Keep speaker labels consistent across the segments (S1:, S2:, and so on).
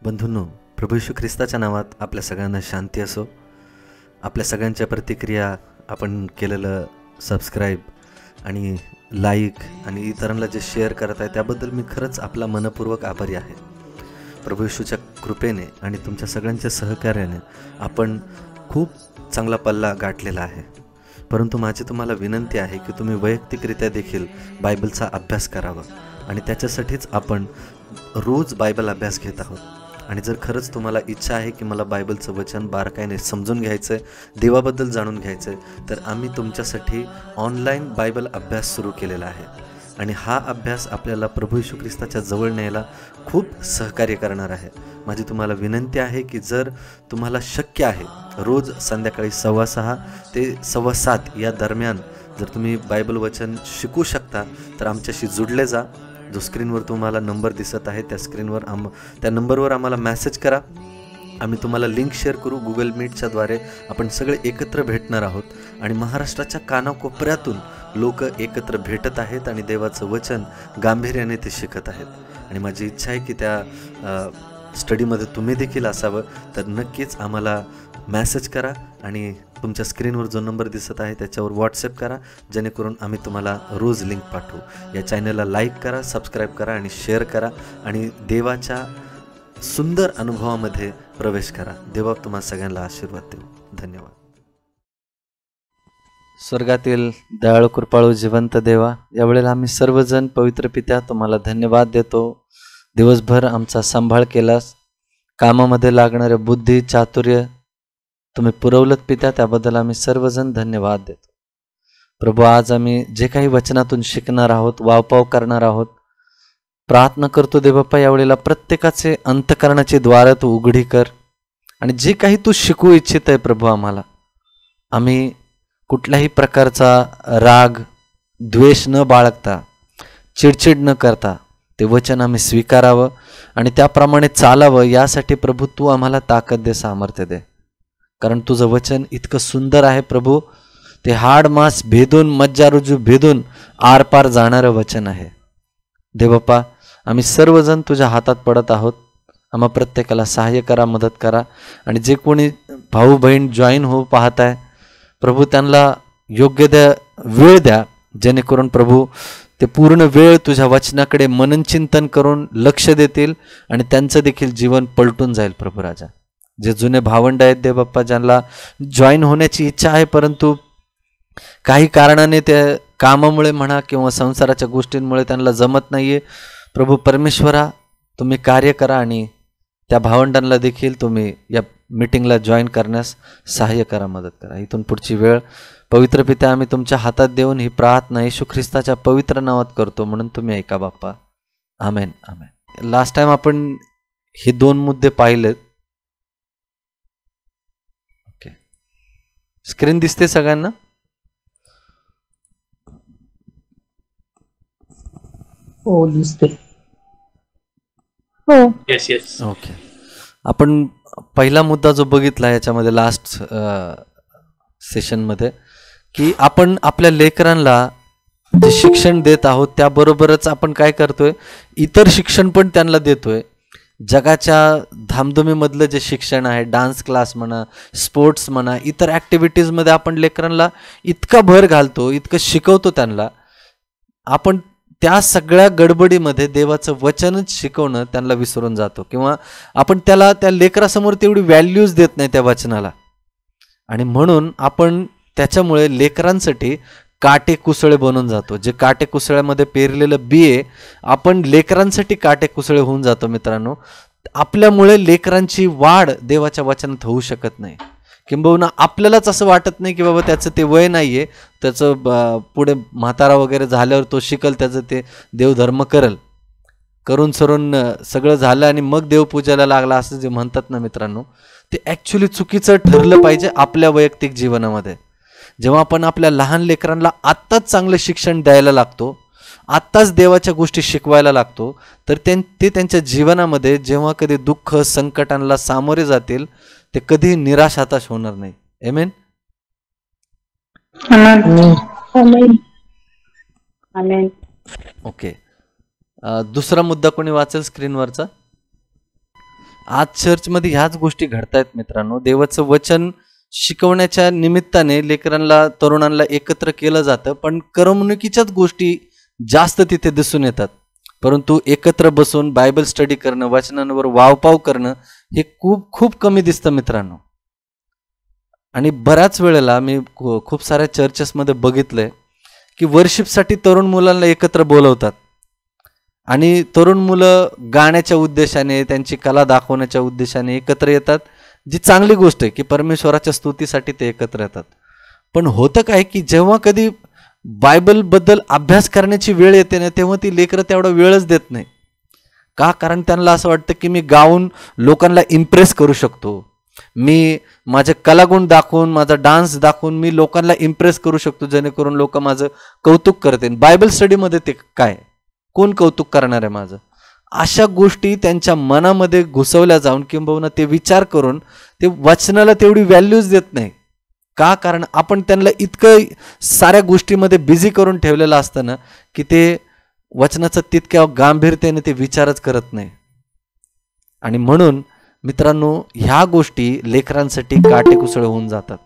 S1: बंधूंनो, प्रभू येशू ख्रिस्ताच्या नावात आपल्या सगळ्यांना शांती असो. आपल्या सगळ्यांच्या प्रतिक्रिया, आपण केलेलं सबस्क्राईब आणि लाईक आणि इतरांना जे शेअर करत आहे त्याबद्दल मी खरंच आपला मनपूर्वक आभारी आहे. प्रभू येशूच्या कृपेने आणि तुमच्या सगळ्यांच्या सहकार्याने आपण खूप चांगला पल्ला गाठलेला आहे. परंतु माझी तुम्हाला विनंती आहे की तुम्ही वैयक्तिकरित्या देखील बायबलचा अभ्यास करावा आणि त्याच्यासाठीच आपण रोज बायबल अभ्यास घेत आहोत. आणि जर खरंच तुम्हाला इच्छा आहे की मला बायबलचं वचन बारकाईने समजून घ्यायचं आहे, देवाबद्दल जाणून घ्यायचं आहे, तर आम्ही तुमच्यासाठी ऑनलाईन बायबल अभ्यास सुरू केलेला आहे. आणि हा अभ्यास आपल्याला प्रभू येशू ख्रिस्ताच्या जवळ न्यायला खूप सहकार्य करणार आहे. माझी तुम्हाला विनंती आहे की जर तुम्हाला शक्य आहे, रोज संध्याकाळी 6:15 ते 7:15 या दरम्यान जर तुम्ही बायबल वचन शिकू शकता तर आमच्याशी जुडले जा. जो स्क्रीनवर तुम्हाला नंबर दिसत आहे त्या नंबरवर आम्हाला मेसेज करा. आम्ही तुम्हाला लिंक शेअर करू. गुगल मीटच्या द्वारे आपण सगळे एकत्र भेटणार आहोत आणि महाराष्ट्राच्या कानाकोपऱ्यातून लोक एकत्र भेटत आहेत आणि देवाचं वचन गांभीर्याने ते शिकत आहेत. आणि माझी इच्छा आहे की त्या स्टडीमध्ये तुम्ही देखील असावं. तर नक्कीच आम्हाला मेसेज करा आणि तुमच्या स्क्रीनवर जो नंबर दिसत आहे त्याच्यावर व्हॉट्सअप करा, जेणेकरून आम्ही तुम्हाला रोज लिंक पाठवू. या चॅनलला लाईक करा, सबस्क्राईब करा आणि शेअर करा आणि देवाच्या सुंदर अनुभवामध्ये प्रवेश करा. देवा तुम्हाला सगळ्यांना आशीर्वाद देऊ. धन्यवाद. स्वर्गातील दयाळू कृपाळू जिवंत देवा, यावेळेला आम्ही सर्वजण पवित्र पित्या तुम्हाला धन्यवाद देतो. दिवसभर आमचा सांभाळ केलास, कामामध्ये लागणारे बुद्धी चातुर्य तुम्ही पुरवलत पित्या, त्याबद्दल आम्ही सर्वजण धन्यवाद देतो. प्रभू, आज आम्ही जे काही वचनातून शिकणार आहोत, वावपाव करणार आहोत, प्रार्थना करतो देवप्पा यावेळेला प्रत्येकाचे अंतकरणाची द्वार तू उघडी कर आणि जे काही तू शिकवू इच्छित आहे प्रभू आम्ही कुठल्याही प्रकारचा राग द्वेष न बाळगता, चिडचिड न करता ते वचन आम्ही स्वीकारावं आणि त्याप्रमाणे चालावं. यासाठी प्रभू तू आम्हाला ताकद दे, सामर्थ्य दे. कारण तुझं वचन इतकं सुंदर आहे प्रभू, ते हाड मांस भेदून, मज्जा रुजू भेदून आरपार जाणारं वचन आहे. देवप्पा, आम्ही सर्वजण तुझ्या हातात पडत आहोत. आम्हा प्रत्येकाला सहाय्य करा, मदत करा. आणि जे कोणी भाऊ बहीण जॉईन होऊ पाहत आहे प्रभू, त्यांना योग्य वेळ द्या, जेणेकरून प्रभू ते पूर्ण वेळ तुझ्या वचनाकडे मननचिंतन करून लक्ष देतील आणि त्यांचं देखील जीवन पलटून जाईल. प्रभू राजा, जे जुने भावंड आहेत देवबाप्पा, ज्यांना जॉईन होण्याची इच्छा आहे परंतु काही कारणाने त्या कामामुळे म्हणा किंवा संसाराच्या गोष्टींमुळे त्यांना जमत नाहीये, प्रभू परमेश्वरा तुम्ही कार्य करा आणि त्या भावंडांना देखील तुम्ही या मीटिंगला जॉईन करण्यास सहाय्य करा, मदत करा. इथून पुढची वेळ पवित्र पिता आम्ही तुमच्या हातात देऊन ही प्रार्थना येशू ख्रिस्ताच्या पवित्र नावात करतो, म्हणून तुम्ही ऐका बाप्पा. आमेन, आमेन. लास्ट टाइम आपण हे 2 मुद्दे पाहिलेत. ओके, स्क्रीन दिसते सगळ्यांना?
S2: हो, दिसते. हो,
S3: येस येस.
S1: ओके, आपण पहिला मुद्दा जो बघितला याच्यामध्ये लास्ट सेशनमध्ये, की आपण आपल्या लेकरांना जे शिक्षण देत आहोत त्याबरोबरच आपण काय करतोय, इतर शिक्षण पण त्यांना देतोय. जगाच्या धामधुमीमधलं जे शिक्षण आहे, डान्स क्लास म्हणा, स्पोर्ट्स म्हणा, इतर ॲक्टिव्हिटीजमध्ये आपण लेकरांना इतका भर घालतो, इतकं शिकवतो त्यांना. आपण त्या सगळ्या गडबडीमध्ये देवाचं वचनच शिकवणं त्यांना विसरून जातो, किंवा आपण त्या लेकरासमोर तेवढी व्हॅल्यूज देत नाही त्या वचनाला. आणि म्हणून आपण त्याच्यामुळे लेकरांसाठी काटे कुसळे बनून जातो. जे काटे कुसळ्यामध्ये पेरलेलं बिये आपण लेकरांसाठी काटे कुसळे होऊन जातो. मित्रांनो, आपल्यामुळे लेकरांची वाढ देवाच्या वचनात होऊ शकत नाही. किंबहुना आपल्यालाच असं वाटत नाही की बाबा त्याचं ते वय नाही आहे, त्याचं पुढे म्हातारा वगैरे झाल्यावर तो शिकल, त्याचं ते देवधर्म करून सरून सगळं झालं आणि मग देवपूजाला लागला असं जे म्हणतात ना मित्रांनो, ते ॲक्च्युली चुकीचं ठरलं पाहिजे आपल्या वैयक्तिक जीवनामध्ये. जेव्हा आपण आपल्या लहान लेकरांना आत्ताच चांगलं शिक्षण द्यायला लागतो, आत्ताच देवाच्या गोष्टी शिकवायला लागतो, तर ते त्यांच्या जीवनामध्ये जेव्हा कधी दुःख संकटांना सामोरे जातील ते कधी निराश हताश होणार नाही. आमेन. ओके, दुसरा मुद्दा कोणी वाचेल स्क्रीनवरचा? आज चर्चमध्ये ह्याच गोष्टी घडतायत मित्रांनो. देवाचं वचन शिकवण्याच्या निमित्ताने लेकरांना तरुणांना एकत्र केलं जातं, पण करमणुकीच्याच गोष्टी जास्त तिथे दिसून येतात. परंतु एकत्र बसून बायबल स्टडी करणं, वचनांवर वावपाव करणं हे खूप खूप कमी दिसतं मित्रांनो. आणि बऱ्याच वेळेला मी खूप साऱ्या चर्चेसमध्ये बघितलंय की वर्शिपसाठी तरुण मुलांना एकत्र बोलवतात आणि तरुण मुलं गाण्याच्या उद्देशाने, त्यांची कला दाखवण्याच्या उद्देशाने एकत्र येतात, जी चांगली गोष्ट आहे की परमेश्वराच्या स्तुतीसाठी ते एकत्र येतात. पण होतं काय की जेव्हा कधी बायबलबद्दल अभ्यास करण्याची वेळ येते ना, तेव्हा ती लेकरं तेवढा वेळच देत नाही. का? कारण त्यांना असं वाटतं की मी गाऊन लोकांना इम्प्रेस करू शकतो, मी माझे कलागुण दाखवून, माझा डान्स दाखवून मी लोकांना इम्प्रेस करू शकतो, जेणेकरून लोक माझं कौतुक करतील. बायबल स्टडीमध्ये ते काय, कोण कौतुक करणार आहे माझं? अशा गोष्टी त्यांच्या मनामध्ये घुसवल्या जाऊन किंबहुना ते विचार करून ते वचनाला तेवढी व्हॅल्यूज देत नाही. का? कारण आपण त्यांना इतकं साऱ्या गोष्टीमध्ये बिझी करून ठेवलेलं असतं ना की ते वचनाचं तितक्या गांभीर्याने ते विचारच करत नाही. आणि म्हणून मित्रांनो, ह्या गोष्टी लेकरांसाठी काटेकुसळ होऊन जातात.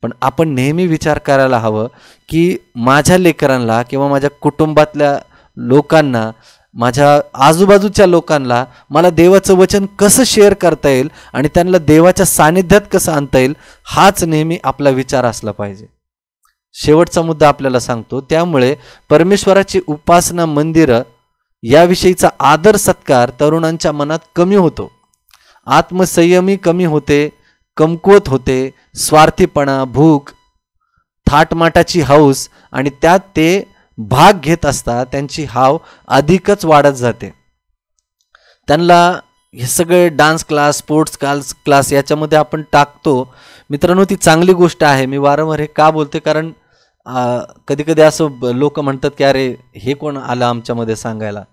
S1: पण आपण नेहमी विचार करायला हवं की माझ्या लेकरांना किंवा माझ्या कुटुंबातल्या लोकांना, माझ्या आजूबाजूच्या लोकांना मला देवाचं वचन कसं शेअर करता येईल आणि त्यांना देवाच्या सानिध्यात कसं आणता येईल, हाच नेहमी आपला विचार असला पाहिजे. शेवटचा मुद्दा आपल्याला सांगतो. त्यामुळे परमेश्वराची उपासना मंदिरं याविषयीचा आदर सत्कार तरुणांच्या मनात कमी होतो, आत्मसंयमी कमी होते, कमकुवत होते, स्वार्थीपणा, भूक, थाटमाटाची हौस आणि त्यात ते भाग घेत असता त्यांची हाव अधिकच वाढत जाते. त्यांना हे सगळे डान्स क्लास, स्पोर्ट्स क्लास याच्यामध्ये आपण टाकतो. मित्रांनो, ती चांगली गोष्ट आहे. मी वारंवार हे का बोलते, कारण कधी कधी असं लोक म्हणतात की अरे हे कोण आलं आमच्यामध्ये सांगायला,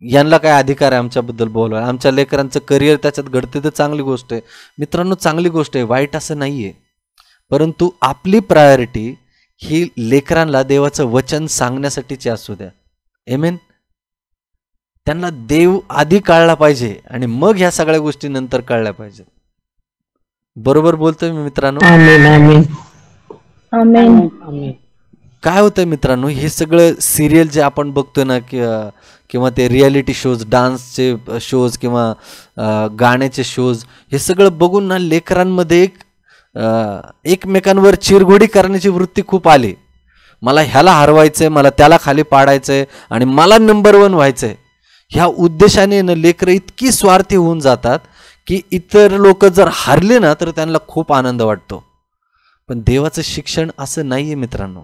S1: यांना काय अधिकार आहे आमच्याबद्दल बोलवायला, आमच्या लेकरांचं करिअर त्याच्यात घडते तर चांगली गोष्ट आहे. मित्रांनो, चांगली गोष्ट आहे, वाईट असं नाही आहे. परंतु आपली प्रायोरिटी ही लेकरांना देवाचं वचन सांगण्यासाठीची असू द्या. आमेन. त्यांना देव आधी कळला पाहिजे आणि मग ह्या सगळ्या गोष्टी नंतर कळल्या पाहिजेत. बरोबर बोलतोय मी मित्रांनो?
S2: आमेन आमेन
S3: आमेन.
S2: आमेन.
S1: काय होतंय मित्रांनो, हे सगळं सिरियल जे आपण बघतोय ना किंवा ते रियालिटी शोज, डान्सचे शोज किंवा गाण्याचे शोज, हे सगळं बघून ना लेकरांमध्ये एकमेकांवर चिरघोडी करण्याची वृत्ती खूप आली. मला ह्याला हरवायचंय, मला त्याला खाली पाडायचंय आणि मला नंबर 1 व्हायचंय. ह्या उद्देशाने ना लेकरं इतकी स्वार्थी होऊन जातात की इतर लोक जर हारले ना तर त्यांना खूप आनंद वाटतो. पण देवाचं शिक्षण असं नाहीये मित्रांनो.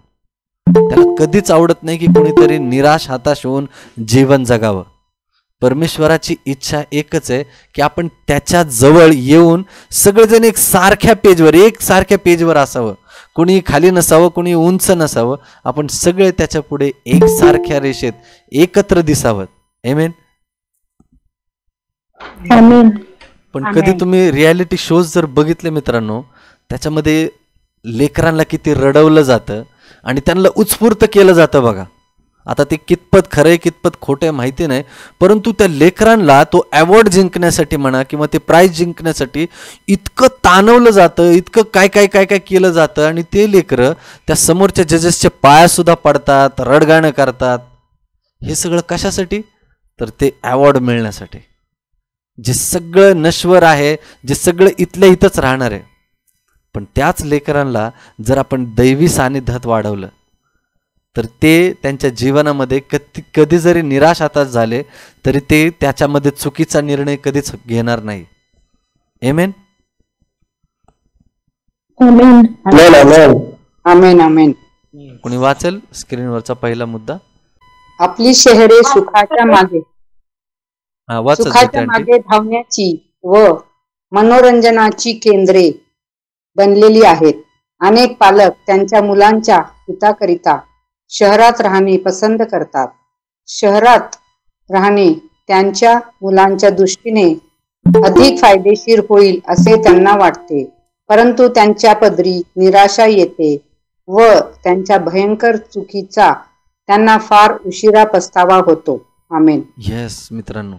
S1: त्याला कधीच आवडत नाही की कोणीतरी निराश, हताश होऊन जीवन जगावं. परमेश्वराची इच्छा एकच आहे की आपण त्याच्या जवळ येऊन सगळेजण एक सारख्या पेजवर असावं. कोणी खाली नसावं, कोणी उंच नसावं, आपण सगळे त्याच्या पुढे एकसारख्या रेषेत एकत्र दिसावं. आमेन.
S3: आमेन.
S1: पण कधी तुम्ही रियालिटी शोज जर बघितले मित्रांनो, त्याच्यामध्ये लेकरांना किती रडवलं जातं आणि त्यांना उत्स्फूर्त केलं जातं बघा. आता ते कितपत खरंय कितपत खोटं माहिती नाही, परंतु त्या लेकरांना तो अवॉर्ड जिंकण्यासाठी म्हणा किंवा ते प्राइज जिंकण्यासाठी इतकं ताणवलं जातं, इतकं काय काय काय काय केलं जातं आणि ते लेकरं त्या समोरच्या जजेसच्या पायासुद्धा पडतात, रडगाणं करतात. हे सगळं कशासाठी? तर ते अवॉर्ड मिळण्यासाठी. जे सगळं नश्वर आहे, जे सगळं इथल्या इथंच राहणार आहे. पण त्याच लेकरांना जर आपण दैवी सानिध्यात वाढवलं तर ते त्यांच्या जीवनामध्ये कधी जरी निराश हताश झाले तरी ते त्याच्यामध्ये चुकीचा निर्णय कधीच घेणार नाही. आमेन.
S3: आमेन.
S4: आमेन आमेन.
S1: कोणी वाचेल स्क्रीनवरचा पहिला मुद्दा?
S4: आपली शहरे सुखाच्या मागे
S1: वाचा.
S4: धावण्याची व मनोरंजनाची केंद्रे बनलेली आहेत. अनेक पालक त्यांच्या मुलांच्या हिताकरिता शहरात राहणे पसंत करतात. शहरात राहणे त्यांच्या मुलांच्या दृष्टीने अधिक फायदेशीर होईल असे त्यांना वाटते, परंतु त्यांच्या पदरी निराशा येते व त्यांच्या भयंकर चुकीचा त्यांना फार उशिरा पस्तावा होतो. आमेन.
S1: येस मित्रांनो,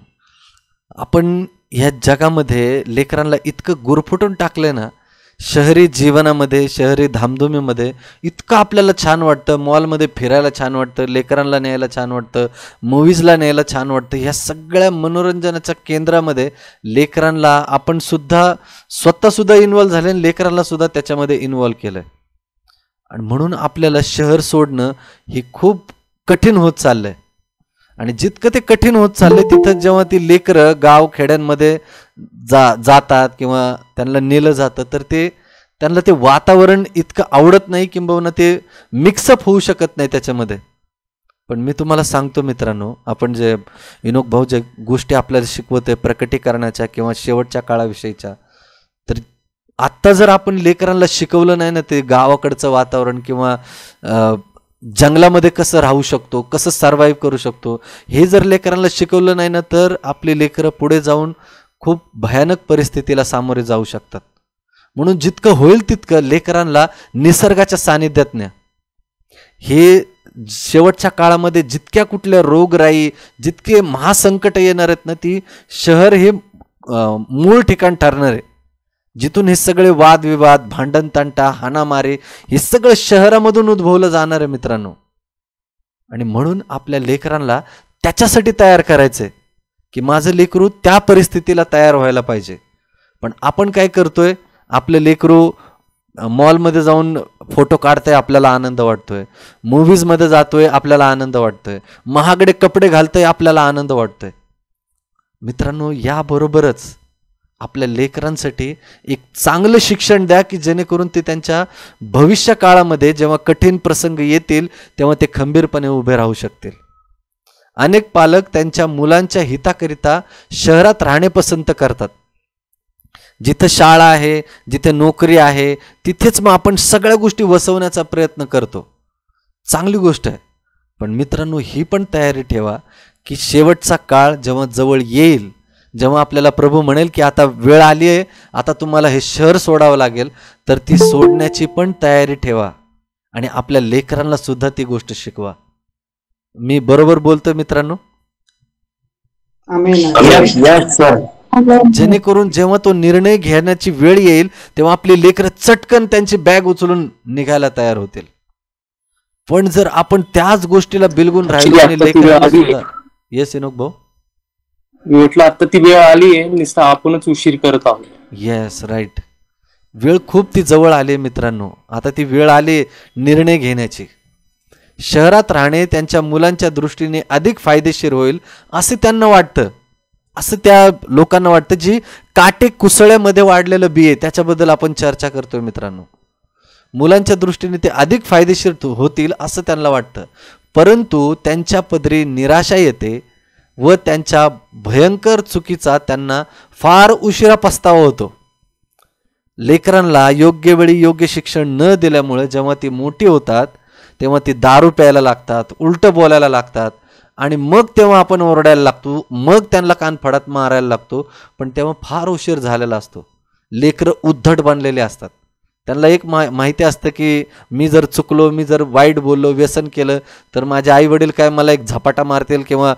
S1: आपण ह्या जगामध्ये लेकरांना इतकं गुरफटून टाकलंय ना, शहरी जीवनामध्ये, शहरी धामधुमीमध्ये इतकं आपल्याला छान वाटतं, मॉलमध्ये फिरायला छान वाटतं, लेकरांना न्यायला छान वाटतं, मूव्हीजला न्यायला छान वाटतं. ह्या सगळ्या मनोरंजनाच्या केंद्रामध्ये लेकरांना आपण सुद्धा स्वतःसुद्धा इन्व्हॉल्व झाले आणि लेकरांना सुद्धा त्याच्यामध्ये इन्व्हॉल्व केलं. आणि म्हणून आपल्याला शहर सोडणं हे खूप कठीण होत चाललंय. आणि जितकं ते कठीण होत चाललंय तिथं जेव्हा ती लेकरं गाव खेड्यांमध्ये जातात किंवा त्यांना नेलं जातं, तर त्यांना ते वातावरण इतकं आवडत नाही, किंबहुना ते मिक्सअप होऊ शकत नाही त्याच्यामध्ये. पण मी तुम्हाला सांगतो मित्रांनो, आपण जे विनोद भाऊ जे गोष्टी आपल्याला शिकवतोय प्रकटीकरणाच्या किंवा शेवटच्या काळाविषयीच्या, तर आत्ता जर आपण लेकरांना शिकवलं नाही ना ते गावाकडचं वातावरण किंवा जंगलामध्ये कसं राहू शकतो, कसं सर्व्हाइव्ह करू शकतो, हे जर लेकरांना शिकवलं नाही ना, तर आपली लेकरं पुढे जाऊन खूप भयानक परिस्थितीला सामोरे जाऊ शकतात. म्हणून जितकं होईल तितकं लेकरांना निसर्गाच्या सानिध्यात न्या. हे शेवटच्या काळामध्ये जितक्या कुठल्या रोगराई, जितके महासंकट येणार आहेत ना, ती शहर हे मूळ ठिकाण ठरणार आहे. जिथून हे सगळे वादविवाद, भांडण तंटा, हाणामारी हे सगळं शहरामधून उद्भवलं जाणार आहे मित्रांनो. आणि म्हणून आपल्या लेकरांना त्याच्यासाठी तयार करायचंय की माझं लेकरू त्या परिस्थितीला तयार व्हायला पाहिजे. पण आपण काय करतोय, आपलं लेकरू मॉलमध्ये जाऊन फोटो काढतोय, आपल्याला आनंद वाटतोय, मूव्हीजमध्ये जातोय, आपल्याला आनंद वाटतोय, महागडे कपडे घालतोय, आपल्याला आनंद वाटतोय. मित्रांनो, याबरोबरच आपल्या लेकरांसाठी एक चांगलं शिक्षण द्या की जेणेकरून ते त्यांच्या भविष्य काळामध्ये जेव्हा कठीण प्रसंग येतील तेव्हा ते खंबीरपणे उभे राहू शकतील. अनेक पालक त्यांच्या मुलांच्या हिताकरिता शहरात राहणे पसंत करतात. जिथं शाळा आहे, जिथे नोकरी आहे, तिथेच मग आपण सगळ्या गोष्टी वसवण्याचा प्रयत्न करतो. चांगली गोष्ट आहे. पण मित्रांनो, ही पण तयारी ठेवा की शेवटचा काळ जेव्हा जवळ येईल, जेव्हा आपल्याला प्रभू म्हणेल की आता वेळ आली आहे, आता तुम्हाला हे शहर सोडावं लागेल, तर ती सोडण्याची पण तयारी ठेवा आणि आपल्या लेकरांना सुद्धा ती गोष्ट शिकवा. मी बरोबर बोलतोय मित्रांनो? जेणेकरून जेव्हा तो निर्णय घेण्याची वेळ येईल तेव्हा आपली लेकरं चटकन त्यांची बॅग उचलून निघायला तयार होतील. पण जर आपण त्याच गोष्टीला बिलगून राहिलो आणि लेकरांना सुद्धा, येस विनोद भाऊ,
S2: म्हटलं आता ती वेळ आली आहे, नुसतं आपणच उशीर करत आहोत.
S1: Yes right. वेळ खूप ती जवळ आली मित्रांनो. आता ती वेळ आली निर्णय घेण्याची. शहरात राहणे त्यांच्या मुलांच्या दृष्टीने अधिक फायदेशीर होईल असे त्यांना वाटतं, असं त्या लोकांना वाटतं जी काटे कुसळ्यामध्ये वाढलेलं बी आहे. त्याच्याबद्दल आपण चर्चा करतोय मित्रांनो. मुलांच्या दृष्टीने ते अधिक फायदेशीर होतील असं त्यांना वाटतं, परंतु त्यांच्या पदरी निराशा येते व त्यांच्या भयंकर चुकीचा त्यांना फार उशिरा पस्तावा होतो. लेकरांना योग्य वेळी योग्य शिक्षण न दिल्यामुळे जेव्हा ती मोठी होतात तेव्हा ती दारू प्यायला लागतात, उलटं बोलायला लागतात आणि मग तेव्हा आपण ओरडायला लागतो, मग त्यांना कानफडात मारायला लागतो. पण तेव्हा फार उशीर झालेला असतो. लेकरं उद्धट बनलेले असतात. त्यांना एक माहिती असतं की मी जर चुकलो, मी जर वाईट बोललो, व्यसन केलं तर माझे आई वडील काय मला एक झपाटा मारतील किंवा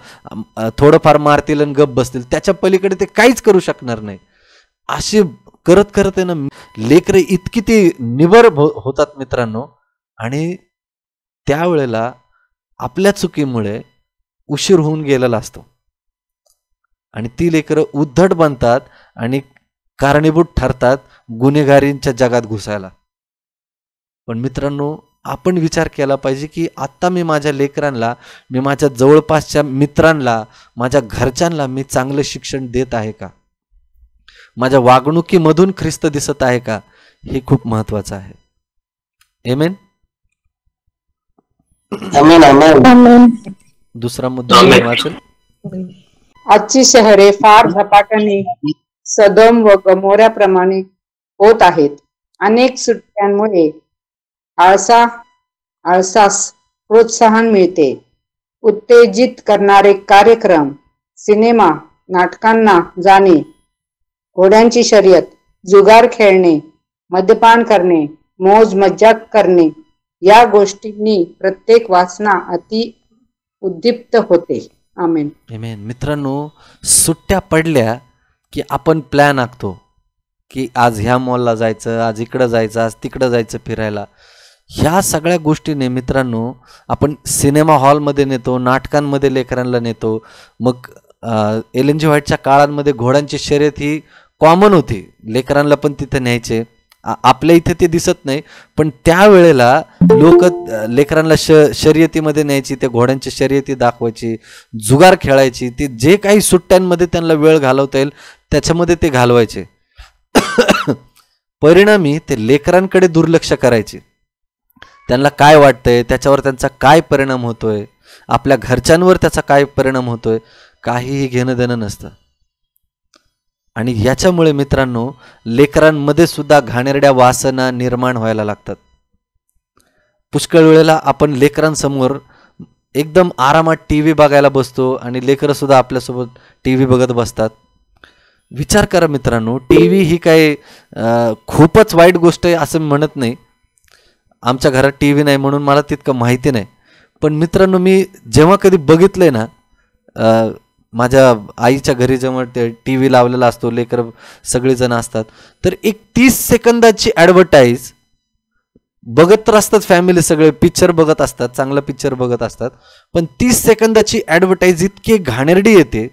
S1: थोडंफार मारतील आणि गप बसतील. त्याच्या पलीकडे ते काहीच करू शकणार नाही. अशी करत करत आहे ना लेकरं इतकी ती निबर होतात मित्रांनो. आणि त्यावेळेला आपल्या चुकीमुळे उशीर होऊन गेलेला असतो आणि ती लेकरं उद्धट बनतात आणि कारणीभूत ठरतात गुन्हेगारींच्या जगात घुसायला. पण मित्रांनो, आपण विचार केला पाहिजे की आत्ता मी माझ्या लेकरांना, मी माझ्या जवळपासच्या मित्रांना, माझ्या घरच्यांना मी चांगलं शिक्षण देत आहे का? माझ्या वागणुकीमधून ख्रिस्त दिसत आहे का? हे खूप महत्वाचं आहे. आमेन. दुसरा मुद्दा वाचेल.
S4: आजची शहरे फार झपाट्याने सदोम व गमोऱ्याप्रमाणे होत आहेत. अनेक सुट्ट्यांमुळे आळसास प्रोत्साहन मिळते. उत्तेजित करणारे कार्यक्रम, सिनेमा, नाटकांना जाणे, घोड्यांची शर्यत, जुगार खेळणे, मद्यपान करणे, मौज मज्जा करणे या गोष्टींनी प्रत्येक वासना अति उद्दीप्त होते. आमेन.
S1: आमेन. मित्रांनो, सुट्ट्या पडल्या की आपण प्लॅन आखतो की आज ह्या मॉलला जायचं, आज इकडं जायचं, आज तिकडं जायचं फिरायला. ह्या सगळ्या गोष्टीने मित्रांनो आपण सिनेमा हॉलमध्ये नेतो, नाटकांमध्ये लेकरांना नेतो. मग एल जी व्हाईटच्या काळांमध्ये घोड्यांची शर्यत ही कॉमन होती, लेकरांना पण तिथे न्यायचे. आपल्या इथे ते दिसत नाही, पण त्यावेळेला लोक लेकरांना शर्यतीमध्ये न्यायची, ते घोड्यांची शर्यती दाखवायची, जुगार खेळायची. ते जे काही सुट्ट्यांमध्ये त्यांना वेळ घालवता येईल त्याच्यामध्ये ते घालवायचे. परिणामी ते लेकरांकडे दुर्लक्ष करायचे. त्यांना काय वाटतंय, त्याच्यावर त्यांचा काय परिणाम होतोय, आपल्या घरच्यांवर त्याचा काय परिणाम होतोय, काहीही घेणं देणं नसतं. आणि याच्यामुळे मित्रांनो लेकरांमध्ये सुद्धा घाणेरड्या वासना निर्माण व्हायला लागतात. पुष्कळ वेळेला आपण लेकरांसमोर एकदम आरामात टी व्ही बघायला बसतो आणि लेकरं सुद्धा आपल्यासोबत टी व्ही बघत बसतात. विचार करा मित्रांनो, टी व्ही ही काही खूपच वाईट गोष्ट आहे असं म्हणत नाही. आमच्या घरात टी व्ही नाही म्हणून मला तितकं माहिती नाही. पण मित्रांनो, मी जेव्हा कधी बघितलंय ना, माझ्या आईच्या घरी जेव्हा ते टी व्ही लावलेला असतो, लेकरं सगळेजण असतात, तर एक 30 सेकंदाची ॲडव्हर्टाईज बघत तर असतात, फॅमिली सगळे पिक्चर बघत असतात, चांगला पिक्चर बघत असतात, पण 30 सेकंदाची ॲडव्हर्टाईज इतकी घाणेरडी येते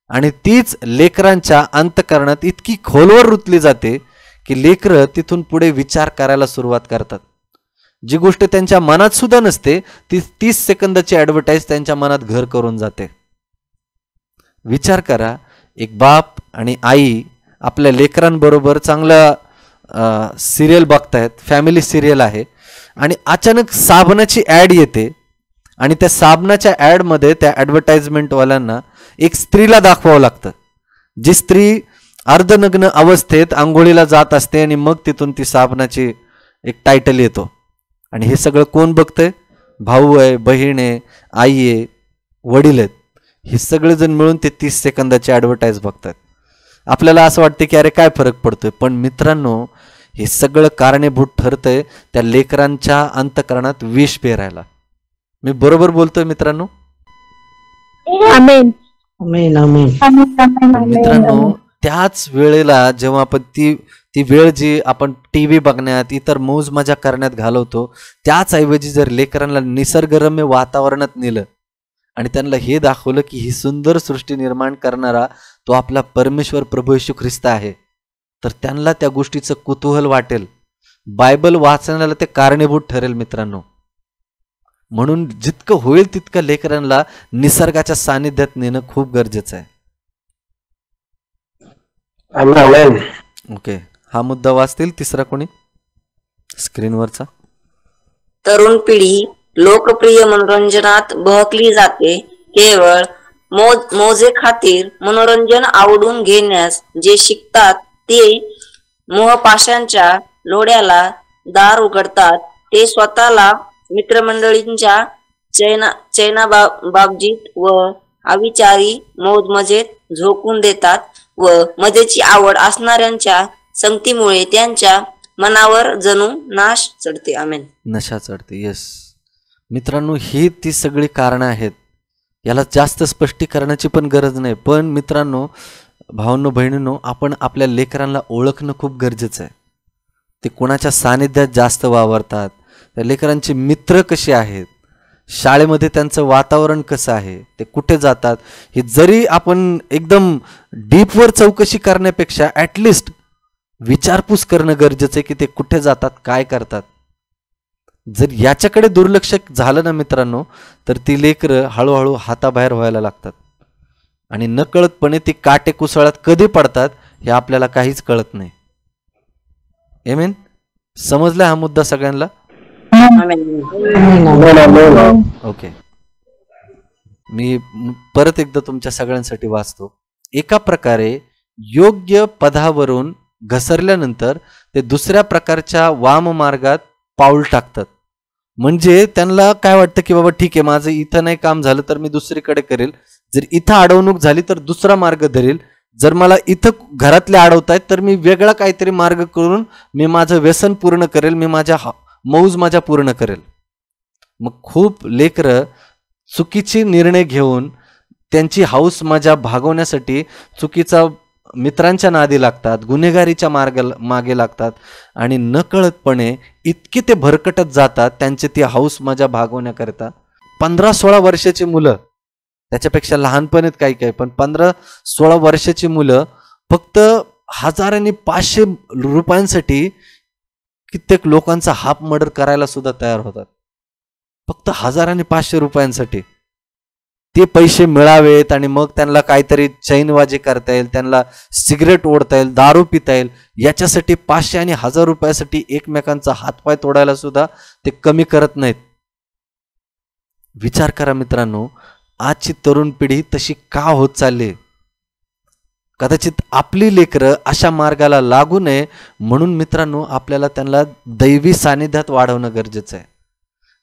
S1: आणि तीच लेकरांच्या अंतःकरणात इतकी खोलवर रुतली जाते की लेकरं तिथून पुढे विचार करायला सुरुवात करतात. जी गोष्ट त्यांच्या मनात सुद्धा नसते ती 30 सेकंदाची ॲडव्हर्टाईज त्यांच्या मनात घर करून जाते. विचार करा, एक बाप आणि आई आपल्या लेकरांबरोबर चांगला सिरियल बघतायत, फॅमिली सिरियल आहे, आणि अचानक साबणाची ॲड येते आणि त्या साबणाच्या ॲडमध्ये त्या ॲडव्हर्टाइजमेंटवाल्यांना एक स्त्रीला दाखवावं लागतं, जी स्त्री अर्धनग्न अवस्थेत आंघोळीला जात असते आणि मग तिथून ती साबणाची एक टायटल येतो. आणि हे सगळं कोण बघतंय? भाऊ आहे, बहीण आहे, आई आहे, वडील आहेत. हे सगळेजण मिळून ते 30 सेकंदाची ॲडव्हर्टाईज बघतात. आपल्याला असं वाटतं की अरे काय फरक पडतोय, पण मित्रांनो हे सगळं कारणीभूत ठरतंय त्या लेकरांच्या अंतःकरणात विष पेरायला. मी बरोबर बोलतोय मित्रांनो?
S3: आमेन.
S4: आमेन आमेन.
S1: मित्रांनो त्याच वेळेला जेव्हा आपण ती वेळ जी आपण टी व्ही बघण्यात, इतर मौज मजा करण्यात घालवतो, त्याच ऐवजी जर लेकरांना निसर्गरम्य वातावरणात नेलं आणि त्यांना हे दाखवलं की ही सुंदर सृष्टी निर्माण करणारा तो आपला परमेश्वर प्रभू येशू ख्रिस्त आहे, तर त्यांना त्या गोष्टीचं कुतूहल वाटेल, बायबल वाचण्याला ते कारणीभूत ठरेल मित्रांनो. म्हणून जितकं होईल तितकं लेकरांना निसर्गाच्या सानिध्यात नेणं खूप गरजेचं आहे. ओके, हा मुद्दा वाचतील तिसरा कोणी स्क्रीनवरचा?
S5: तरुण पिढी लोकप्रिय मनोरंजनात बहकली जाते. केवळ मोजे खातीर मनोरंजन आवडून घेण्यास जे शिकतात ते मोहपाशांच्या लोढ्याला दार उघडतात. ते स्वतःला मित्रमंडळींच्या चैनाबाबजीत व अविचारी मौजमजेत झोकून देतात व मजेची आवड असणाऱ्यांच्या संगतीमुळे त्यांच्या मनावर जणू नाश चढते. आमेन.
S1: नशा चढते. येस मित्रांनो, ही ती सगळी कारणं आहेत. याला जास्त स्पष्टीकरणाची पण गरज नाही. पण मित्रांनो, भावांनो, बहिणींनो, आपण आपल्या लेकरांना ओळखणं खूप गरजेचं आहे. ते कोणाच्या सानिध्यात जास्त वावरतात, त्या लेकरांचे मित्र कसे आहेत, शाळेमध्ये त्यांचं वातावरण कसं आहे, ते कुठे जातात, हे जरी आपण एकदम डीपवर चौकशी करण्यापेक्षा ॲटलिस्ट विचारपूस करणं गरजेचं आहे की ते कुठे जातात, काय करतात. जर याच्याकडे दुर्लक्ष झालं ना मित्रांनो, तर ती लेकरं हळूहळू हाताबाहेर व्हायला लागतात आणि नकळतपणे ती काटेकुसळात कधी पडतात हे आपल्याला काहीच कळत नाही. आमेन. समजला हा मुद्दा सगळ्यांना? ओके, मी परत एकदा तुमच्या सगळ्यांसाठी वाचतो. एका प्रकारे योग्य पदावरून घसरल्यानंतर ते दुसऱ्या प्रकारच्या वाम मार्गात पाऊल टाकतात. म्हणजे त्यांना काय वाटतं की बाबा ठीक आहे, माझं इथं नाही काम झालं तर मी दुसरीकडे करेल, जर इथं अडवणूक झाली तर दुसरा मार्ग धरेल, जर मला इथं घरातले अडवतायत तर मी वेगळा काहीतरी मार्ग करून मी माझं व्यसन पूर्ण करेल, मी माझ्या मौज माझ्या पूर्ण करेल. मग खूप लेकरं चुकीचे निर्णय घेऊन त्यांची हौस मजा भागवण्यासाठी चुकीचा मित्रांच्या नादी लागतात, गुन्हेगारीच्या मागे लागतात आणि नकळतपणे इतके ते भरकटत जातात त्यांची ती हौस मजा भागवण्याकरिता. 15-16 वर्षाची मुलं, त्याच्यापेक्षा लहानपण आहेत काही काही, पण 15-16 वर्षाची मुलं फक्त 1000 आणि 500 रुपयांसाठी कित्येक लोकांचा हाफ मर्डर करायला सुद्धा तयार होतात. फक्त 1000 आणि 500 रुपयांसाठी ते पैसे मिळावेत आणि मग त्यांना काहीतरी चैनबाजी करता येईल, त्यांना सिगरेट ओढता येईल, दारू पिता येईल, याच्यासाठी 500 आणि 1000 रुपयासाठी एकमेकांचा हातपाय तोडायला सुद्धा ते कमी करत नाहीत. विचार करा मित्रांनो, आजची तरुण पिढी तशी का होत चालली? कदाचित आपली लेकरं अशा मार्गाला लागू नये म्हणून मित्रांनो आपल्याला त्यांना दैवी सानिध्यात वाढवणं गरजेचं आहे,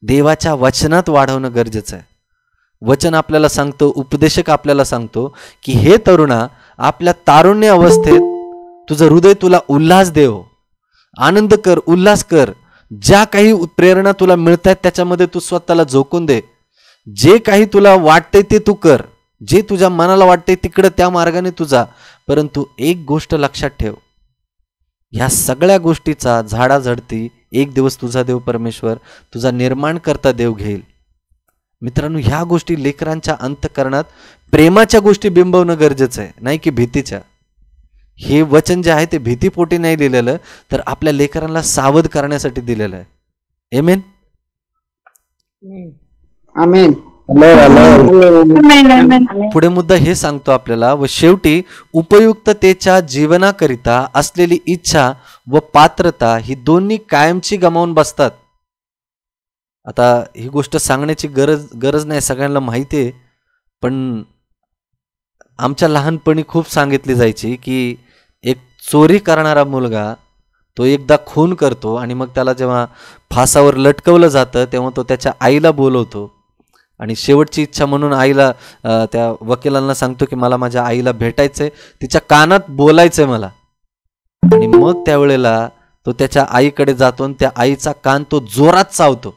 S1: देवाच्या वचनात वाढवणं गरजेचं आहे. वचन आपल्याला सांगतो, उपदेशक आपल्याला सांगतो की हे तरुणा, आपल्या तारुण्य अवस्थेत तुझं हृदय तुला उल्हास देव, आनंद कर, उल्हास कर. ज्या काही प्रेरणा तुला मिळत आहेत त्याच्यामध्ये तू स्वतःला झोकून दे. जे काही तुला वाटतंय ते तू कर, जे तुझ्या मनाला वाटतंय तिकडं त्या मार्गाने तू जा. परंतु एक गोष्ट लक्षात ठेव, ह्या सगळ्या गोष्टीचा झाडाझडती एक दिवस तुझा देव परमेश्वर, तुझा निर्माण करता देव घेईल. मित्रांनो, ह्या गोष्टी लेकरांच्या अंतःकरणात प्रेमाच्या गोष्टी बिंबवणं गरजेचं आहे, नाही की भीतीच्या. हे वचन जे आहे ते भीतीपोटी नाही लिहिलेलं, तर आपल्या लेकरांना सावध करण्यासाठी दिलेलं आहे. आमेन.
S4: आमेन.
S1: पुढे मुद्दा हे सांगतो आपल्याला, व शेवटी उपयुक्ततेच्या जीवनाकरिता असलेली इच्छा व पात्रता ही दोन्ही कायमची गमावून बसतात. आता ही गोष्ट सांगण्याची गरज नाही, सगळ्यांना माहिती आहे. पण आमच्या लहानपणी खूप सांगितली जायची की एक चोरी करणारा मुलगा तो एकदा खून करतो आणि मग त्याला जेव्हा फासावर लटकवलं जातं तेव्हा तो त्याच्या आईला बोलवतो आणि शेवटची इच्छा म्हणून आईला, त्या वकिलांना सांगतो की मला माझ्या आईला भेटायचंय, तिच्या कानात बोलायचंय मला. आणि मग त्यावेळेला तो त्याच्या आईकडे जातो आणि त्या आईचा कान तो जोरात चावतो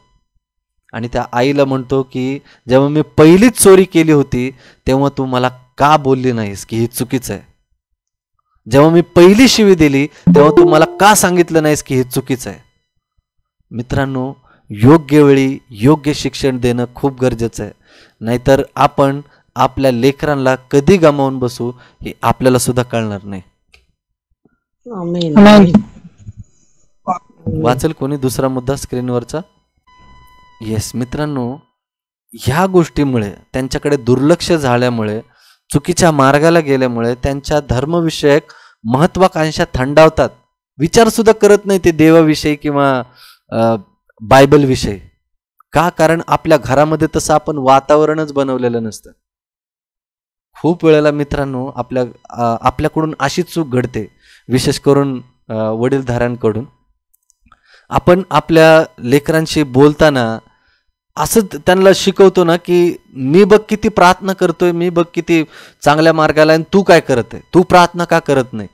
S1: आणि त्या आईला म्हणतो की जेव्हा मी पहिलीच चोरी केली होती तेव्हा तू मला का बोलली नाहीस की हे चुकीचं आहे? जेव्हा मी पहिली शिवी दिली तेव्हा तू मला का सांगितलं नाहीस की हे चुकीचं आहे? मित्रांनो, योग्य वेळी योग्य शिक्षण देणं खूप गरजेचं आहे, नाहीतर आपण आपल्या लेकरांना कधी गमावून बसू हे आपल्याला सुद्धा कळणार नाही. वाचेल कोणी दुसरा मुद्दा स्क्रीनवरचा? येस मित्रांनो, ह्या गोष्टीमुळे, त्यांच्याकडे दुर्लक्ष झाल्यामुळे, चुकीच्या मार्गाला गेल्यामुळे त्यांच्या धर्मविषयक महत्वाकांक्षा थंडावतात. विचार सुद्धा करत नाही ते देवाविषयी किंवा बायबल विषयी. का? कारण आपल्या घरामध्ये तसं आपण वातावरणच बनवलेलं नसतं. खूप वेळेला मित्रांनो आपल्याकडून अशी चूक घडते, विशेष करून वडीलधाऱ्यांकडून. आपण आपल्या लेकरांशी बोलताना असं त्यांना शिकवतो ना की मी बघ किती प्रार्थना करतोय, मी बघ किती चांगल्या मार्गाला, आणि तू काय करत आहे, तू प्रार्थना का करत नाही?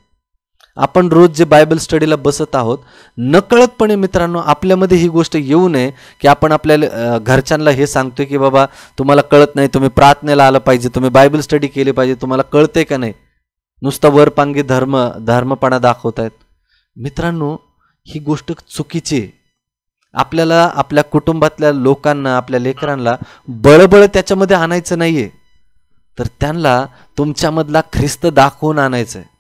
S1: आपण रोज जे बायबल स्टडीला बसत आहोत, नकळतपणे मित्रांनो आपल्यामध्ये ही गोष्ट येऊ नये की आपण आपल्या घरच्यांना हे सांगतोय की बाबा तुम्हाला कळत नाही, तुम्ही प्रार्थनेला आलं पाहिजे, तुम्ही बायबल स्टडी केली पाहिजे, तुम्हाला कळतंय का नाही? नुसता वरपांगी धर्मपणा दाखवतायत. मित्रांनो, ही गोष्ट चुकीची आहे. आपल्याला आपल्या कुटुंबातल्या लोकांना, आपल्या लेकरांना बळबळ त्याच्यामध्ये आणायचं नाहीये, तर त्यांना तुमच्यामधला ख्रिस्त दाखवून आणायचं आहे.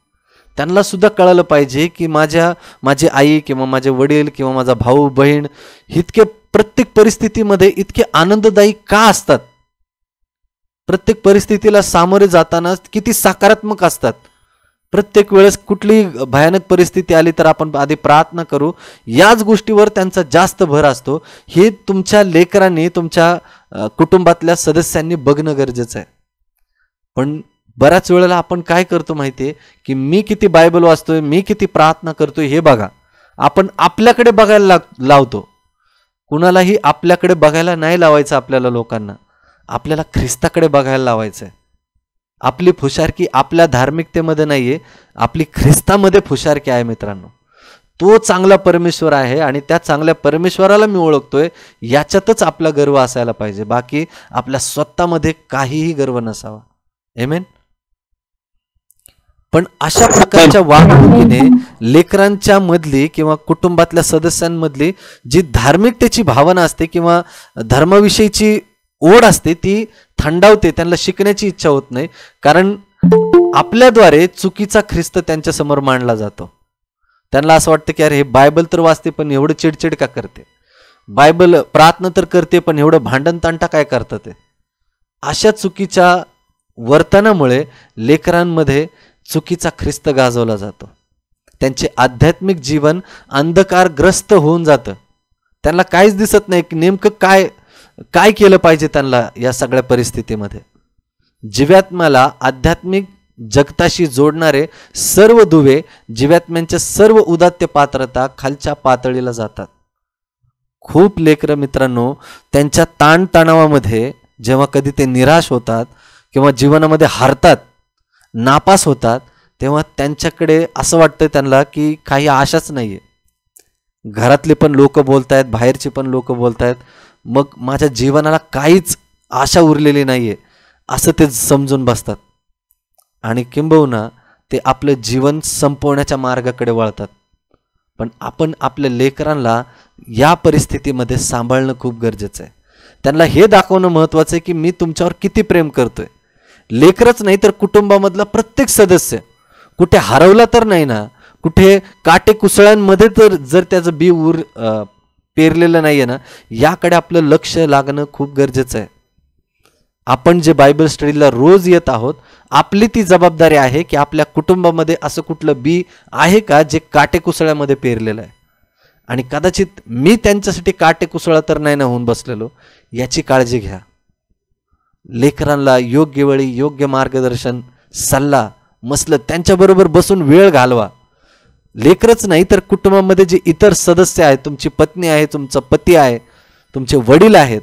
S1: त्यांना सुद्धा कळालं पाहिजे की माझी आई किंवा माझे वडील किंवा माझा भाऊ बहीण इतके प्रत्येक परिस्थितीमध्ये इतके आनंददायी का असतात, प्रत्येक परिस्थितीला सामोरे जाताना किती सकारात्मक असतात. प्रत्येक वेळेस कुठली भयानक परिस्थिती आली तर आपण आधी प्रार्थना करू, याच गोष्टीवर त्यांचा जास्त भर असतो. हे तुमच्या लेकरांनी, तुमच्या कुटुंबातल्या सदस्यांनी बघणं गरजेचं आहे. पण बऱ्याच वेळेला आपण काय करतो माहितीये की मी किती बायबल वाचतोय, मी किती प्रार्थना करतोय हे बघा, आपण आपल्याकडे बघायला लावतो. कुणालाही आपल्याकडे बघायला नाही लावायचं. आपल्याला लोकांना आपल्याला ख्रिस्ताकडे बघायला लावायचं आहे. आपली फुशारकी आपल्या धार्मिकतेमध्ये नाहीये, आपली ख्रिस्तामध्ये फुशारकी आहे. मित्रांनो, तो चांगला परमेश्वर आहे आणि त्या चांगल्या परमेश्वराला मी ओळखतोय, याच्यातच आपला गर्व असायला पाहिजे. बाकी आपल्या स्वतःमध्ये काहीही गर्व नसावा. आमेन. पण अशा प्रकारच्या वागणुकीने लेकरांच्या मधली किंवा कुटुंबातल्या सदस्यांमधली जी धार्मिकतेची भावना असते किंवा धर्माविषयीची ओढ असते ती थंडावते, त्यांना शिकण्याची इच्छा होत नाही. कारण आपल्याद्वारे चुकीचा ख्रिस्त त्यांच्या समोर मांडला जातो. त्यांना असं वाटतं की अरे हे बायबल तर वाचते पण एवढं चिडचिड का करते, बायबल प्रार्थना तर करते पण एवढं भांडण तांटा काय करतं ते. अशा चुकीच्या वर्तनामुळे लेकरांमध्ये चुकीचा ख्रिस्त गाजवला जातो. त्यांचे आध्यात्मिक जीवन अंधकारग्रस्त होऊन जातं. त्यांना काहीच दिसत नाही की नेमकं काय काय केलं पाहिजे त्यांना या सगळ्या परिस्थितीमध्ये. जीवात्म्याला आध्यात्मिक जगताशी जोडणारे सर्व दुवे, जीवात्म्यांच्या सर्व उदात्त पात्रता खालच्या पातळीला जातात. खूप लेकरं मित्रांनो त्यांच्या ताणतणावामध्ये जेव्हा कधी ते निराश होतात किंवा जीवनामध्ये हारतात, नापास होतात, तेव्हा त्यांच्याकडे असं वाटतं त्यांना की काही आशाच नाहीये. घरातले पण लोक बोलतायत, बाहेरचे पण लोक बोलतायत, मग माझ्या जीवनाला काहीच आशा उरलेली नाहीये असं ते समजून बसतात आणि किंबहुना ते आपलं जीवन संपवण्याच्या मार्गाकडे वळतात. पण आपण आपल्या लेकरांना या परिस्थितीमध्ये सांभाळणं खूप गरजेचं आहे. त्यांना हे दाखवणं महत्त्वाचं आहे की मी तुमच्यावर किती प्रेम करतोय. लेकरच नाही तर कुटुंबामधला प्रत्येक सदस्य कुठे हरवला तर नाही ना, कुठे काटेकुसळ्यांमध्ये तर जर त्याचं बी पेरलेलं नाहीये ना, याकडे आपलं लक्ष लागणं खूप गरजेचं आहे. आपण जे बायबल स्टडीला रोज येत आहोत, आपली ती जबाबदारी आहे की आपल्या कुटुंबामध्ये असं कुठलं बी आहे का जे काटेकुसळ्यामध्ये पेरलेलं आहे. आणि कदाचित मी त्यांच्यासाठी काटेकुसळा तर नाही ना होऊन बसलेलो, याची काळजी घ्या. लेकरांना योग्य वेळी योग्य मार्गदर्शन, सल्ला, मसलत त्यांच्याबरोबर बसून वेळ घालवा. लेकरच नाही तर कुटुंबामध्ये जे इतर सदस्य आहेत, तुमची पत्नी आहे, तुमचा पती आहे, तुमचे वडील आहेत,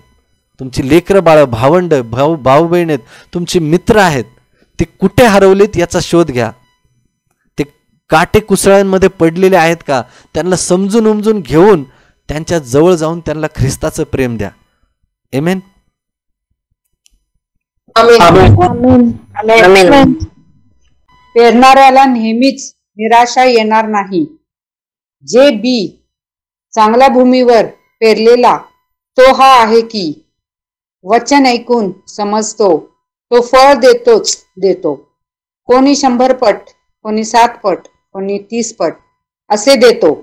S1: तुमची लेकरं बाळ, भावंड, भाऊ बहीण आहेत, तुमचे मित्र आहेत, ते कुठे हरवलेत याचा शोध घ्या. ते काटे कुसळ्यांमध्ये पडलेले आहेत का, त्यांना समजून उमजून घेऊन त्यांच्या जवळ जाऊन त्यांना ख्रिस्ताचं प्रेम द्या. आमेन.
S4: पेरणाऱ्याला नेहमीच निराशा येणार नाही. जे बी चांगल्या भूमीवर पेरलेला तो हा आहे की वचन ऐकून समजतो, तो फळ देतो. कोणी 100 पट, कोणी 7 पट, कोणी 30 पट असे देतो.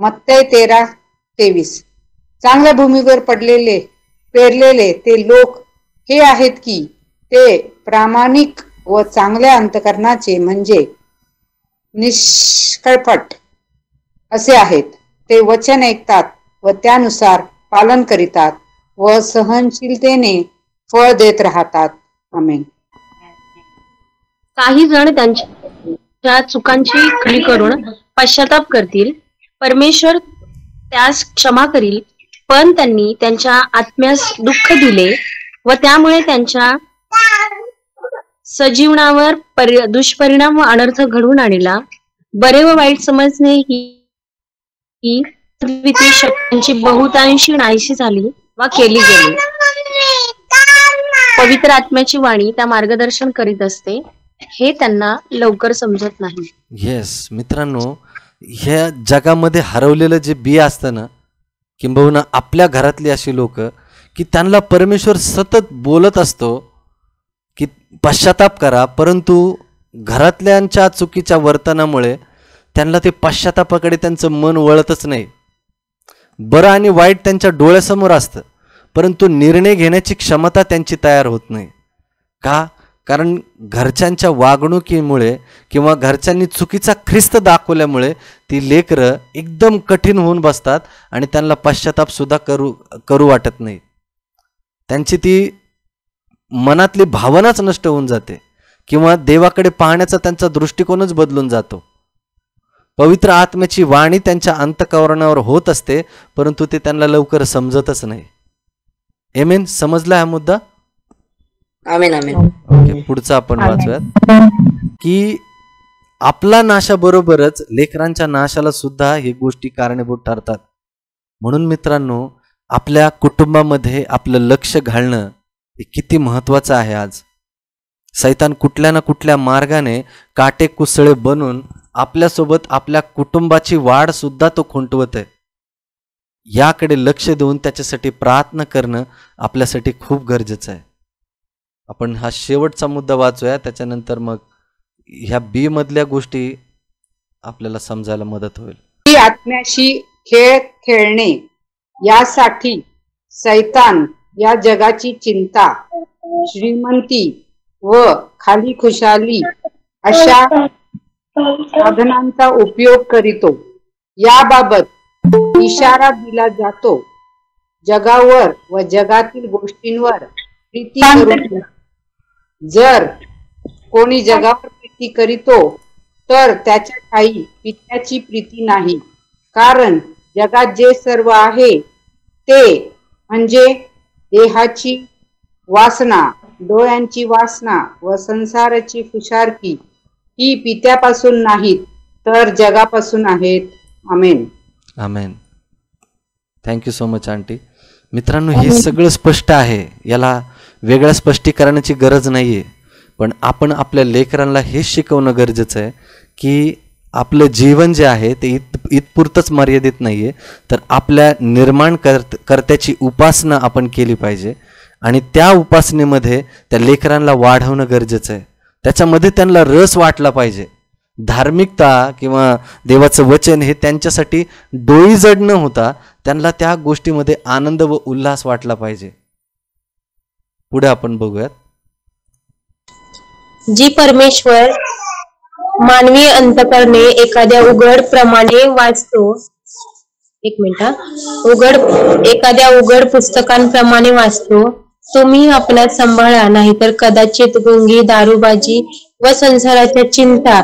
S4: मत्तई 13:23. चांगल्या भूमीवर पेरलेले ते लोक हे आहेत की ते प्रामाणिक व चांगल्या अंतकरणाचे म्हणजे निष्कपट असे आहेत. ते वचन ऐकतात व त्यानुसार पालन करीतात व सहनशीलतेने फळ देत राहतात. आमेन.
S3: काही जण त्यांच्या चुकांची खरी करून पश्चाताप करतील, परमेश्वर त्यास क्षमा करील. पण त्यांनी त्यांच्या आत्म्यास दुःख दिले व त्यामुळे त्यांच्या सजीवनावर दुष्परिणाम व अनर्थ घडवून आणला. बरे व वाईट समजणे ही शक्तींची बहुतांशी नाहीशी झाली वा केली गेली. पवित्र आत्म्याची वाणी त्या मार्गदर्शन करीत असते, हे त्यांना लवकर समजत नाही.
S1: येस मित्रांनो, ह्या जगामध्ये हरवलेलं जे बी असतं ना, किंबहुना आपल्या घरातली अशी लोक की त्यांना परमेश्वर सतत बोलत असतो की पश्चाताप करा, परंतु घरातल्यांच्या चुकीच्या वर्तनामुळे त्यांना ते पश्चातापाकडे त्यांचं मन वळतच नाही. बरं आणि वाईट त्यांच्या डोळ्यासमोर असतं, परंतु निर्णय घेण्याची क्षमता त्यांची तयार होत नाही. का? कारण घरच्यांच्या वागणुकीमुळे किंवा घरच्यांनी चुकीचा ख्रिस्त दाखवल्यामुळे ती लेकरं एकदम कठीण होऊन बसतात आणि त्यांना पश्चाताप सुद्धा करू वाटत नाही. त्यांची ती मनातली भावनाच नष्ट होऊन जाते किंवा देवाकडे पाहण्याचा त्यांचा दृष्टिकोनच बदलून जातो. पवित्र आत्म्याची वाणी त्यांच्या अंतःकरणावर होत असते, परंतु ते त्यांना लवकर समजतच नाही. आमेन. समजला हा मुद्दा?
S5: आमेन. आमेन.
S1: ओके, पुढचा आपण वाचूयात की आपला नाशाबरोबरच लेकरांच्या नाशाला सुद्धा हे गोष्टी कारणीभूत ठरतात. म्हणून मित्रांनो, आपल्या कुटुंबामध्ये आपलं लक्ष घालणं हे किती महत्वाचं आहे. आज सैतान कुठल्या ना कुठल्या मार्गाने काटेकुसळे बनून आपल्यासोबत आपल्या कुटुंबाची वाढ सुद्धा तो खुंटवत आहे. याकडे लक्ष देऊन त्याच्यासाठी प्रार्थना करणं आपल्यासाठी खूप गरजेचं आहे. आपण हा शेवटचा मुद्दा वाचूया, त्याच्यानंतर मग ह्या बी मधल्या गोष्टी आपल्याला समजायला मदत होईल.
S4: ही आत्म्याशी खेळ खेळणे यासाठी सैतान या जगाची चिंता, श्रीमंती व खाली खुशाली अशा साधनांचा उपयोग करीतो. याबाबत इशारा दिला जातो. जगावर व जगातील गोष्टींवर प्रीती करून जर कोणी जगावर प्रीती करीतो तर त्याच्या ठायी पित्याची प्रीती नाही. कारण जगात जे सर्व आहे ते म्हणजे देहाची वासना, डोळ्यांची वासना व संसाराची फुशारकी ही पित्यापासून नाहीत तर जगापासून आहेत. Amen.
S1: Amen. Thank you so much aunty. मित्रांनो, हे सगळं स्पष्ट आहे, याला वेगळ्या स्पष्टीकरणाची गरज नाही आहे. पण आपण आपल्या लेकरांना हेच शिकवणं गरजेचं आहे की आपलं जीवन जे आहे ते इतपुरतंच मर्यादित नाही आहे, तर आपल्या निर्माणकर्त्याची उपासना आपण केली पाहिजे. आणि त्या उपासनेमध्ये त्या लेकरांना वाढवणं गरजेचं आहे. त्याच्यामध्ये त्यांना रस वाटला पाहिजे. धार्मिकता किंवा देवाचं वचन हे त्यांच्यासाठी डोळी जड न होता त्यांना त्या गोष्टीमध्ये आनंद व उल्हास वाटला पाहिजे. पुढे आपण बघूयात.
S3: जी परमेश्वर मानवी अंतकरणे एखाद्या उघड प्रमाणे वाचतो, एखाद्या उघड पुस्तकांप्रमाणे वाचतो, तुम्ही आपणात सांभाळा, नाहीतर कदाचित गुंगी, दारूबाजी व संसाराच्या चिंता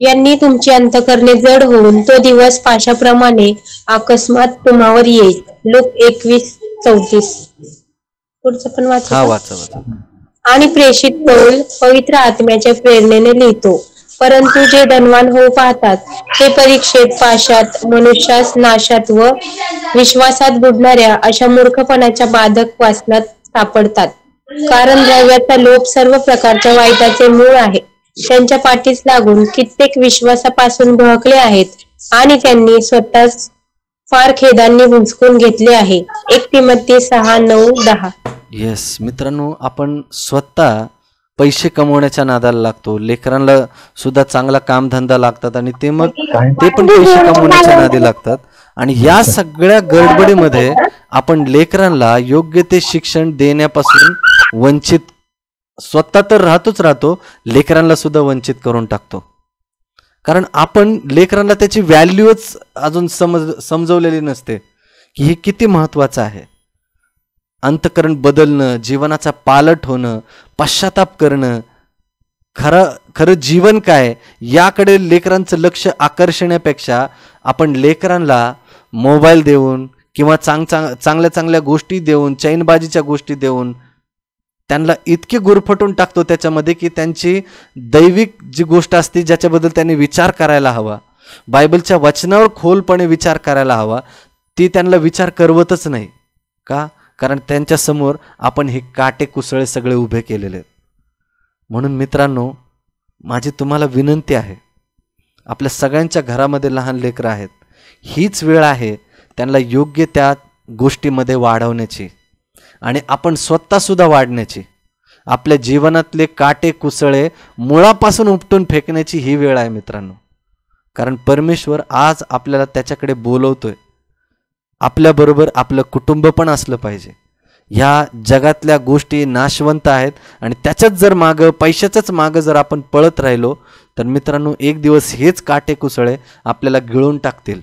S3: यांनी तुमची अंतकरणे जड होऊन तो दिवस पाशाप्रमाणे अकस्मात तुम्हावर येईल. लूक 21:34. पुढचं पण वाचा. आणि प्रेषित पौल पवित्र आत्म्याच्या प्रेरणेने लिहितो, परंतु जे धनवान होऊ पाहतात ते परीक्षेत, पाशात, मनुष्यास नाशात व विश्वासात बुडणाऱ्या अशा मूर्खपणाच्या बाधक वासनात सापडतात. कारण द्रव्याचा लोभ सर्व प्रकारच्या वाईटाचे मूळ आहे. त्यांच्या पाठीस लागून कित्येक विश्वासापासून बहकले आहेत आणि त्यांनी स्वतःच फार खेदांनी हुंसकून घेतले आहे. 1 तिमोथी 6:9-10.
S1: येस मित्रांनो, आपण स्वतः पैसे कमवण्याच्या नादाला लागतो, लेकरांना सुद्धा चांगला कामधंदा लागतात आणि ते पण पैसे कमवण्याच्या नादी लागतात. आणि या सगळ्या गडबडीमध्ये आपण लेकरांना योग्य ते शिक्षण देण्यापासून वंचित स्वतः तर राहतो, लेकरांना सुद्धा वंचित करून टाकतो. कारण आपण लेकरांना त्याची व्हॅल्यूच अजून समजवलेली नसते की हे किती महत्वाचं आहे. अंतकरण बदलणं, जीवनाचा पालट होणं, पश्चाताप करणं, खरं जीवन काय याकडे लेकरांचं लक्ष आकर्षण्यापेक्षा आपण लेकरांना मोबाईल देऊन किंवा चांगल्या चांगल्या गोष्टी देऊन, चैनबाजीच्या गोष्टी देऊन त्यांना इतके गुरफटून टाकतो त्याच्यामध्ये की त्यांची दैविक जी गोष्ट असते ज्याच्याबद्दल त्यांनी विचार करायला हवा, बायबलच्या वचनावर खोलपणे विचार करायला हवा, ती त्यांना विचार करवतच नाही. का? कारण त्यांच्यासमोर आपण हे काटे कुसळे सगळे उभे केलेले आहेत. म्हणून मित्रांनो, माझी तुम्हाला विनंती आहे, आपल्या सगळ्यांच्या घरामध्ये लहान लेकरं आहेत, हीच वेळ आहे त्यांना योग्य त्या गोष्टीमध्ये वाढवण्याची आणि आपण स्वतःसुद्धा वाढण्याची. आपल्या जीवनातले काटे कुसळे मुळापासून उपटून फेकण्याची ही वेळ आहे मित्रांनो. कारण परमेश्वर आज आपल्याला त्याच्याकडे बोलवतोय. आपल्याबरोबर आपलं कुटुंब पण असलं पाहिजे. ह्या जगातल्या गोष्टी नाशवंत आहेत आणि त्याच्याच जर पैशाच्याच मागं जर आपण पळत राहिलो तर मित्रांनो, एक दिवस हेच काटे कुसळे आपल्याला गिळून टाकतील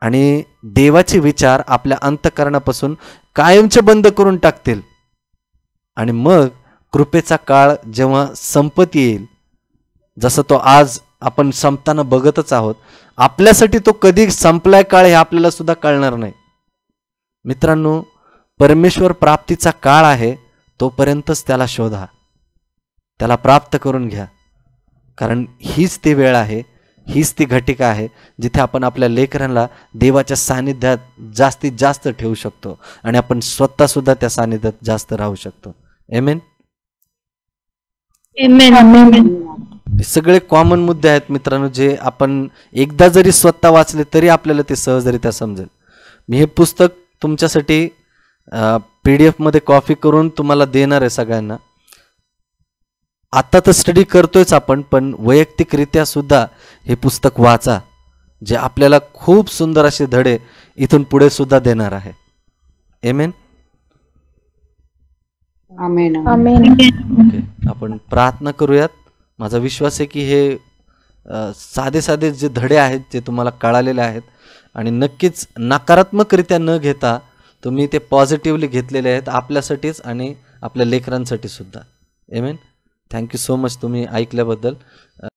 S1: आणि देवाचे विचार आपल्या अंतःकरणापासून कायमचे बंद करून टाकतील. आणि मग कृपेचा काळ जेव्हा संपत येईल, जसं तो आज आपण संपताना बघतच आहोत, आपल्यासाठी तो कधी संपलाय काळ हे आपल्याला सुद्धा कळणार नाही. मित्रांनो, परमेश्वर प्राप्तीचा काळ आहे, तोपर्यंतच त्याला शोधा, त्याला प्राप्त करून घ्या. कारण हीच ती वेळ आहे, हीच ती घटिका आहे जिथे आपण आपल्या लेकरांना देवाच्या सानिध्यात जास्तीत जास्त ठेवू शकतो आणि आपण स्वतःसुद्धा त्या सानिध्यात जास्त राहू शकतो. आमेन. हे सगळे कॉमन मुद्दे आहेत मित्रांनो, जे आपण एकदा जरी स्वतः वाचले तरी आपल्याला ते सहजरित्या समजेल. मी हे पुस्तक तुमच्यासाठी PDF मध्ये कॉपी करून तुम्हाला देणार आहे सगळ्यांना. आता तर स्टडी करतोयच आपण, पण वैयक्तिकरित्या सुद्धा हे पुस्तक वाचा, जे आपल्याला खूप सुंदर असे धडे इथून पुढे सुद्धा देणार आहे. आमेन.
S4: आमेन.
S1: ओके, आपण प्रार्थना करूयात. माझा विश्वास आहे की हे साधे साधे जे धडे आहेत जे तुम्हाला कळालेले आहेत आणि नक्कीच नकारात्मकरित्या न घेता तुम्ही ते पॉझिटिव्हली घेतलेले आहेत आपल्यासाठीच आणि आपल्या लेकरांसाठी सुद्धा. आमेन. थँक्यू सो मच तुम्ही ऐकल्याबद्दल.